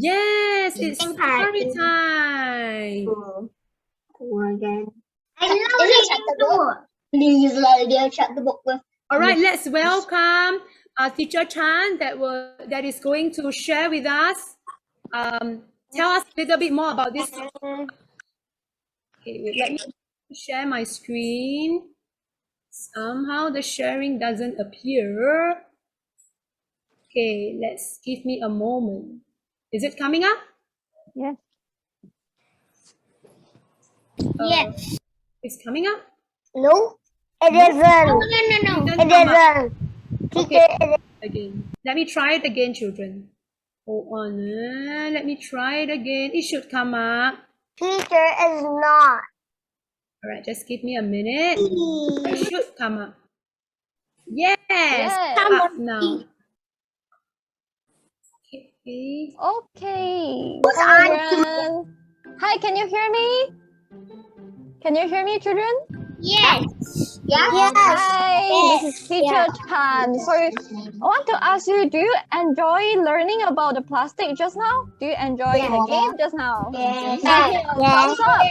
Yes, it's story time. Again. I love reading the book. Please, dear, shut the book with. All right, let's welcome Teacher Chan that is going to share with us. Tell us a little bit more about this. Okay, wait, let me share my screen. Somehow the sharing doesn't appear. Okay, give me a moment. Is it coming up? Yes. Yes. It's coming up? No, it isn't. No. It isn't. Okay, again. Let me try it again, children. Hold on. Let me try it again. It should come up. Teacher is not. All right, just give me a minute. It should come up. Yes, come up now. Okay. Okay. Children. Hi, can you hear me? Can you hear me, children? Yes. Hi, this is Teacher Chan. So I want to ask you, do you enjoy learning about the plastic just now? Do you enjoy the game just now? Yes. Thumbs up.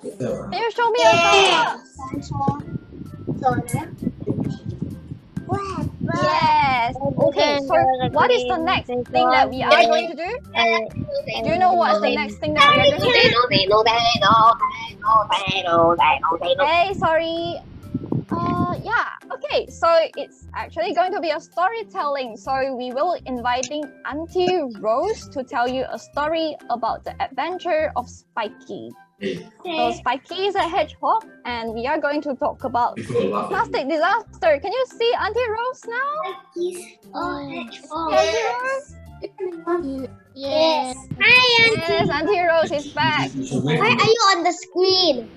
Can you show me a thumbs up? Yes. Okay, so what is the next thing that we are going to do? Do you know what's the next thing that we are going to do? Hey, sorry. Yeah, okay, so it's actually going to be a storytelling. So we will inviting Auntie Rose to tell you a story about the adventure of Spikey. So Spikey is a hedgehog, and we are going to talk about plastic disaster. Can you see Auntie Rose now? Auntie Rose? Yes. Hi, Auntie. Yes, Auntie Rose is back. Why are you on the screen?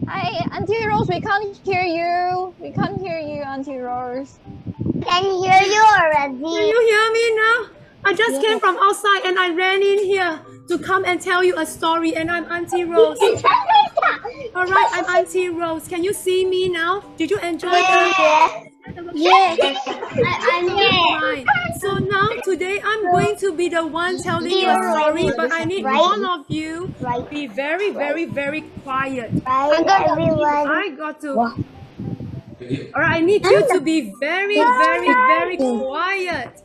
Hi, Auntie Rose, we can't hear you. We can't hear you, Auntie Rose. Can hear you already. Can you hear me now? I just came from outside and I ran in here to come and tell you a story, and I'm Auntie Rose. All right, I'm Auntie Rose. Can you see me now? Did you enjoy that? Yes. I'm here. So now today I'm going to be the one telling you a story, but I need all of you to be very, very, very quiet. I got to. All right, I need you to be very, very, very quiet.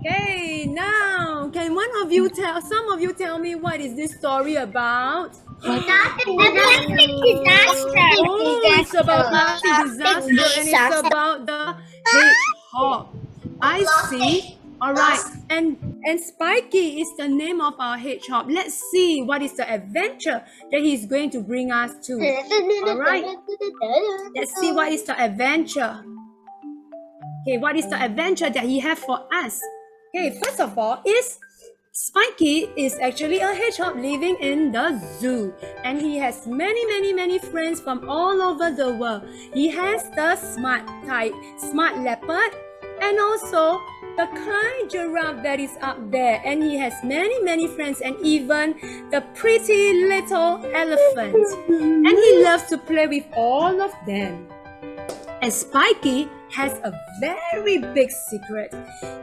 Okay, now can some of you tell me what is this story about? The plastic disaster. Oh, it's about plastic disaster, and it's about the hedgehog. I see. All right, and Spikey is the name of our hedgehog. Let's see what is the adventure that he's going to bring us to. All right, let's see what is the adventure. Okay, what is the adventure that he has for us? Okay, first of all, Spikey is actually a hedgehog living in the zoo, and he has many, many, many friends from all over the world. He has the smart leopard, and also the kind giraffe that is up there, and he has many, many friends, and even the pretty little elephant, and he loves to play with all of them. And Spikey has a very big secret.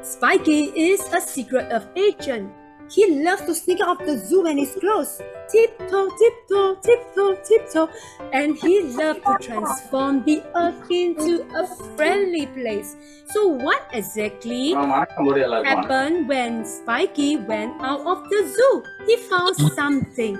Spikey is a secret of agent. He loves to sneak out of the zoo when it's closed. Tiptoe, tiptoe, tiptoe, tiptoe. And he loves to transform the earth into a friendly place. So what exactly happened when Spikey went out of the zoo? He found something.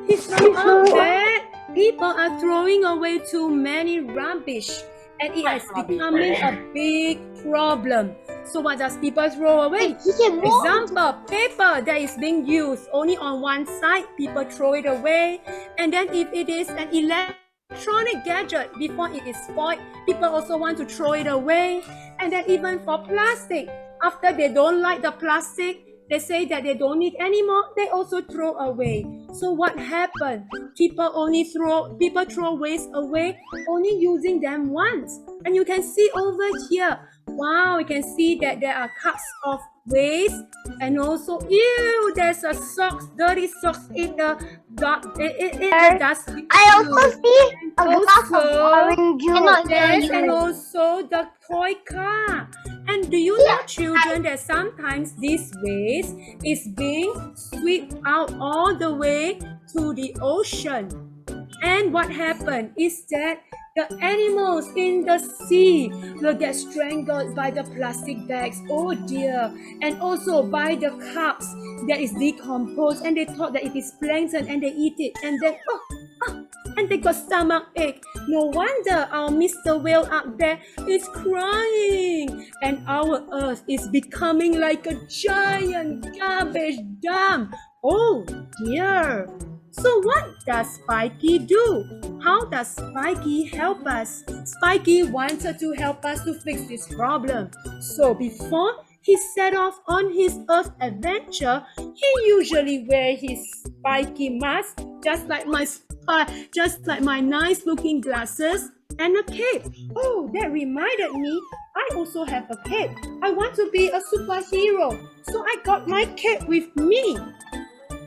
He found out that people are throwing away too many rubbish, and it is becoming a big problem. So what does people throw away? Example, paper that is being used only on one side, people throw it away. And then if it is an electronic gadget, before it is spoiled, people also want to throw it away. And then even for plastic, after they don't like the plastic, they say that they don't need anymore, they also throw away. So what happened? People throw waste away only using them once. And you can see over here, wow, you can see that there are cups of waste, and also, ew, there's a socks, dirty socks in the dustbin. I also see a glass of Also, orange juice. yes, and also the toy car. And do you know, children, that sometimes this waste is being swept out all the way to the ocean? And what happened is that the animals in the sea will get strangled by the plastic bags. Oh dear. And also by the carps that is decomposed, and they thought that it is plankton and they eat it, and then and they got stomach ache. No wonder our Mr. Whale up there is crying, and our earth is becoming like a giant garbage dump. Oh dear. So what does Spikey do? How does Spikey help us? Spikey wanted to help us to fix this problem. So before he set off on his Earth adventure, he usually wear his Spikey mask, just like my nice looking glasses and a cape. Oh, that reminded me, I also have a cape. I want to be a superhero, so I got my cape with me.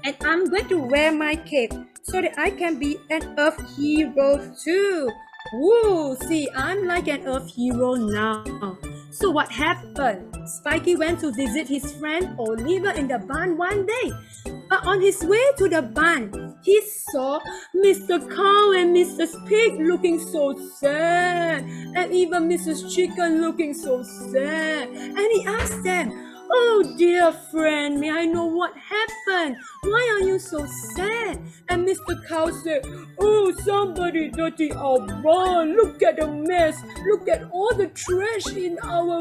And I'm going to wear my cape so that I can be an Earth hero too. Woo! See, I'm like an Earth hero now. So what happened? Spikey went to visit his friend Oliver in the barn one day. But on his way to the barn, he saw Mr. Cow and Mrs. Pig looking so sad, and even Mrs. Chicken looking so sad. And he asked them, "Oh dear friend, may I know what happened? Why are you so sad?" And Mr. Cow said, "Oh, somebody dirty our barn. Look at the mess. Look at all the trash in our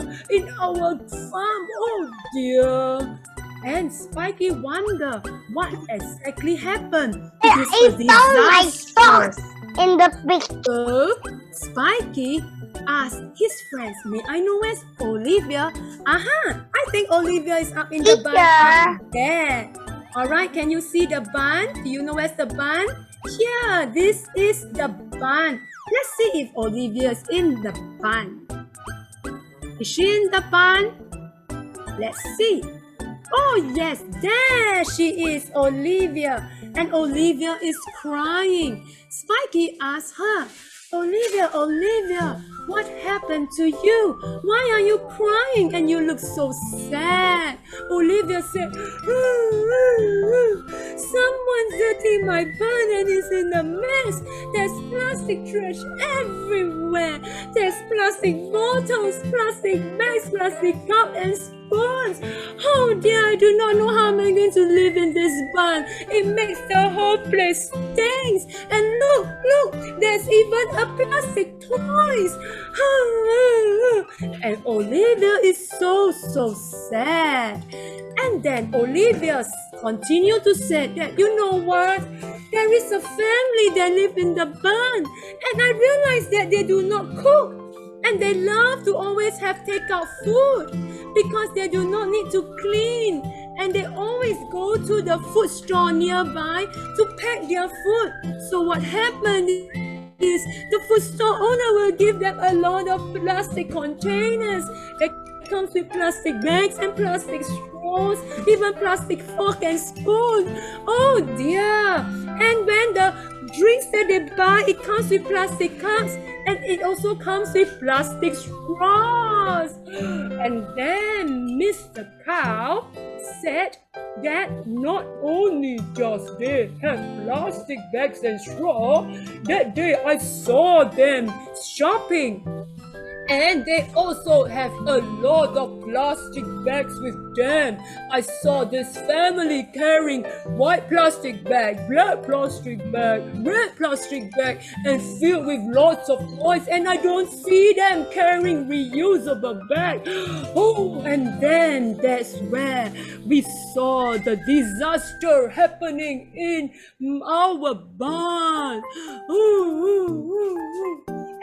farm. Oh dear." And Spikey wondered what exactly happened. It sounds like socks in the picture. Spikey asked his friends, "May I know where's Olivia?" Aha! I think Olivia is up in the barn. There. Alright, can you see the barn? Do you know where's the barn? Here, this is the barn. Let's see if Olivia is in the barn. Is she in the barn? Let's see. Oh yes, there she is, Olivia. And Olivia is crying. Spikey asked her, Olivia, what happened to you? Why are you crying and you look so sad?" Olivia said, "Someone's dirty my barn and it's in a mess. There's plastic trash everywhere. There's plastic bottles, plastic bags, plastic cups and spoons. Oh dear, I do not know how I'm going to live in this barn. It makes the whole place stinks. And look, there's even a plastic toys." And Olivia is so sad. And then Olivia continued to say that, "You know what? There is a family that live in the barn, and I realized that they do not cook, and they love to always have takeout food because they do not need to clean, and they always go to the food store nearby to pack their food. So what happened is the food store owner will give them a lot of plastic containers that comes with plastic bags and plastic straws, even plastic fork and spoon. Oh dear! And when the drinks that they buy, it comes with plastic cups, and it also comes with plastic straws." And then Mr. Cow said that not only just they have plastic bags and straw, that day I saw them shopping. And they also have a lot of plastic bags with them. I saw this family carrying white plastic bag, black plastic bag, red plastic bag, and filled with lots of toys. And I don't see them carrying reusable bag. Oh, and then that's where we saw the disaster happening in our barn.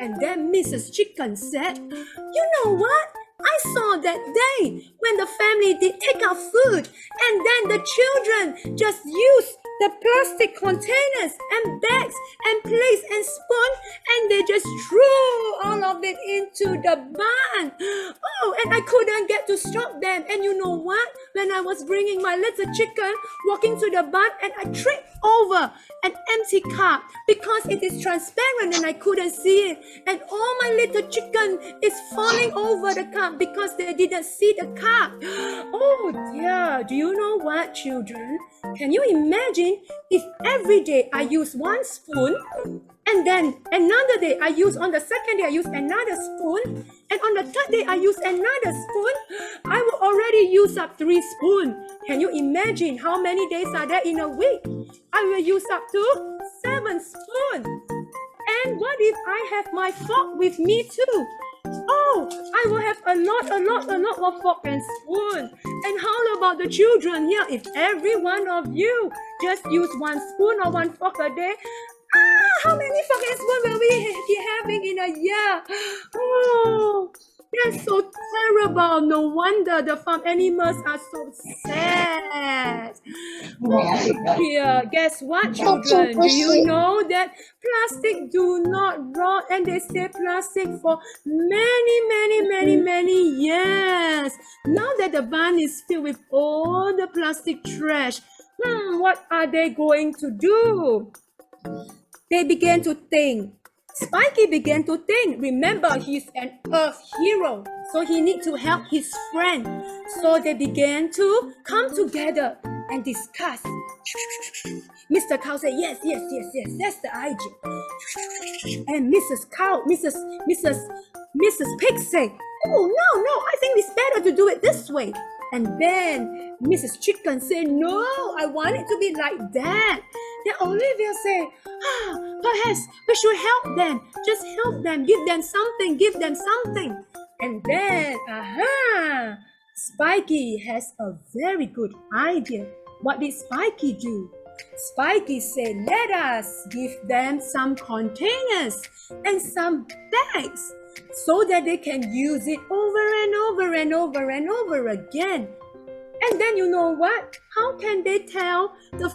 And then Mrs. Chicken said, "You know what? I saw that day when the family did take out food, and then the children just used the plastic containers and bags and plates and spoon, and they just threw all of it into the barn. Oh, and I couldn't get to stop them. And you know what? When I was bringing my little chicken walking to the barn, and I tripped over an empty cup because it is transparent and I couldn't see it, and all my little chicken is falling over the cup because they didn't see the cup. Oh dear, do you know what, children? Can you imagine if every day I use one spoon, and then another day on the second day I use another spoon, and on the third day I use another spoon? I will already use up 3 spoons. Can you imagine how many days are there in a week? I will use up to 7 spoons. And what if I have my fork with me too? Oh, I will have a lot of fork and spoon. And how about the children here? If every one of you just use 1 spoon or 1 fork a day, how many fork and spoon will we be having in a year? Oh, that's so terrible. No wonder the farm animals are so sad. Oh dear. Guess what, children? Do you know that plastic do not rot, and they stay plastic for many years? Now that the barn is filled with all the plastic trash, what are they going to do? They began to think. Spikey began to think. Remember, he's an earth hero, so he needs to help his friend. So they began to come together and discuss. Mr. Cow said, yes, that's the idea. And Mrs. Pig said, oh, no, I think it's better to do it this way. And then Mrs. Chicken said, no, I want it to be like that. Then Olivia said, perhaps we should help them. Just help them. Give them something. And then, Spikey has a very good idea. What did Spikey do? Spikey said, let us give them some containers and some bags so that they can use it over and over again. And then you know what? How can they tell the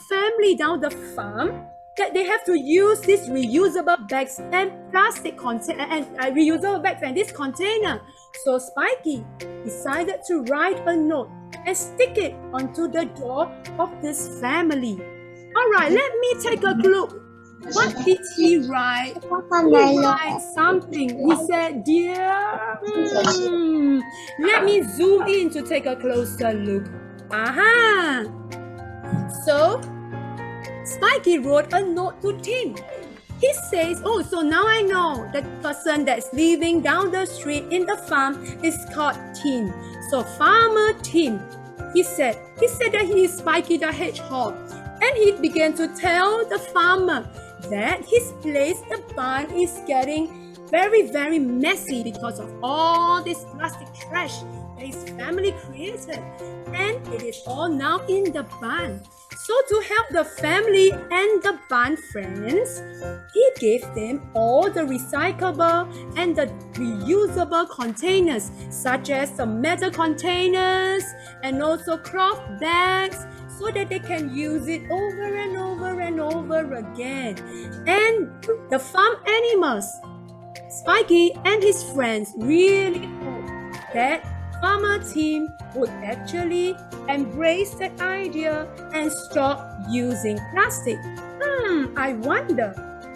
family down the farm that they have to use these reusable bags and plastic container and reusable bags and this container? So Spikey decided to write a note and stick it onto the door of this family. All right, let me take a look. What did he write? He write something. He said, dear. Let me zoom in to take a closer look. So, Spikey wrote a note to Tim. He says, oh, so now I know the person that's living down the street in the farm is called Tim. So, Farmer Tim. He said that he is Spikey the Hedgehog. And he began to tell the farmer that his place, the barn, is getting very messy because of all this plastic trash that his family created. And it is all now in the barn. So to help the family and the barn friends, he gave them all the recyclable and the reusable containers, such as the metal containers and also cloth bags, so that they can use it over and over again. And the farm animals, Spikey and his friends really hope that Farmer Tim would actually embrace that idea and stop using plastic. I wonder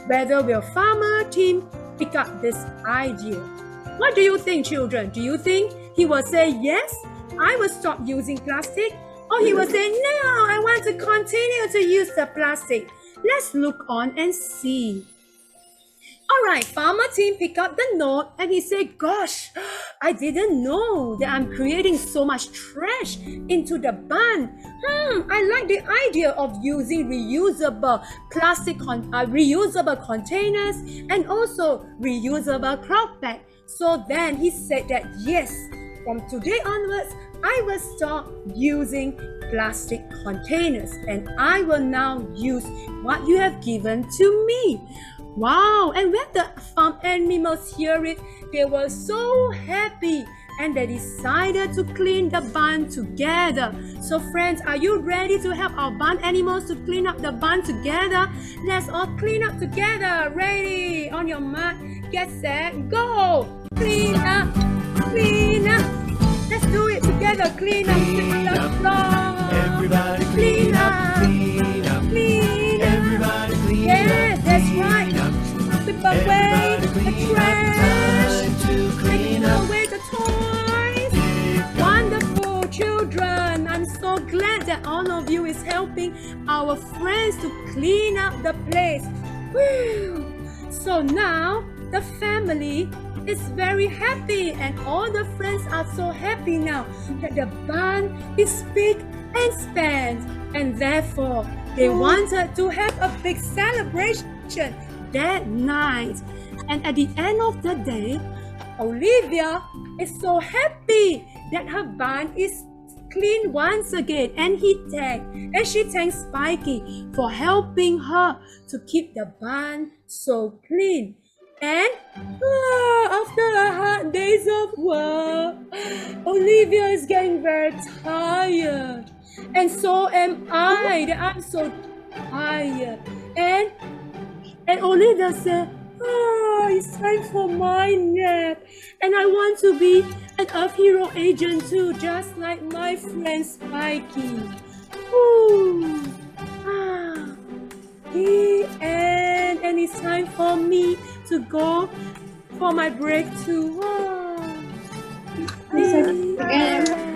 whether will Farmer Tim pick up this idea. What do you think, children? Do you think he will say, yes, I will stop using plastic? Or he will say, no, I want to continue to use the plastic. Let's look on and see. All right, Farmer Tim picked up the note and he said, gosh, I didn't know that I'm creating so much trash into the barn. I like the idea of using reusable reusable containers and also reusable cloth bag. So then he said that, yes, from today onwards, I will stop using plastic containers and I will now use what you have given to me. Wow! And when the farm animals hear it, they were so happy. and they decided to clean the barn together. So friends, are you ready to help our barn animals to clean up the barn together? Let's all clean up together. Ready? On your mark, get set, go! Clean up, clean up. Let's do it together. Clean up the floor. Everybody Clean up, clean up. clean up. Everybody clean Yes, up. that's right. Clean up. Sweep away Everybody the clean up. trash. Time to clean Take up. away the toys. Wonderful children. I'm so glad that all of you is helping our friends to clean up the place. Whew. So now the family is very happy and all the friends are so happy now that the barn is big and spanned, and therefore they wanted to have a big celebration that night. And at the end of the day, Olivia is so happy that her barn is clean once again, and she thanks Spikey for helping her to keep the barn so clean. And after a hard days of work, Olivia is getting very tired, and so am I. That I'm so tired. And Olivia said, it's time for my nap, and I want to be an Earth Hero agent too, just like my friend Spikey. Ooh. The end, and it's time for me to go for my break too. The end.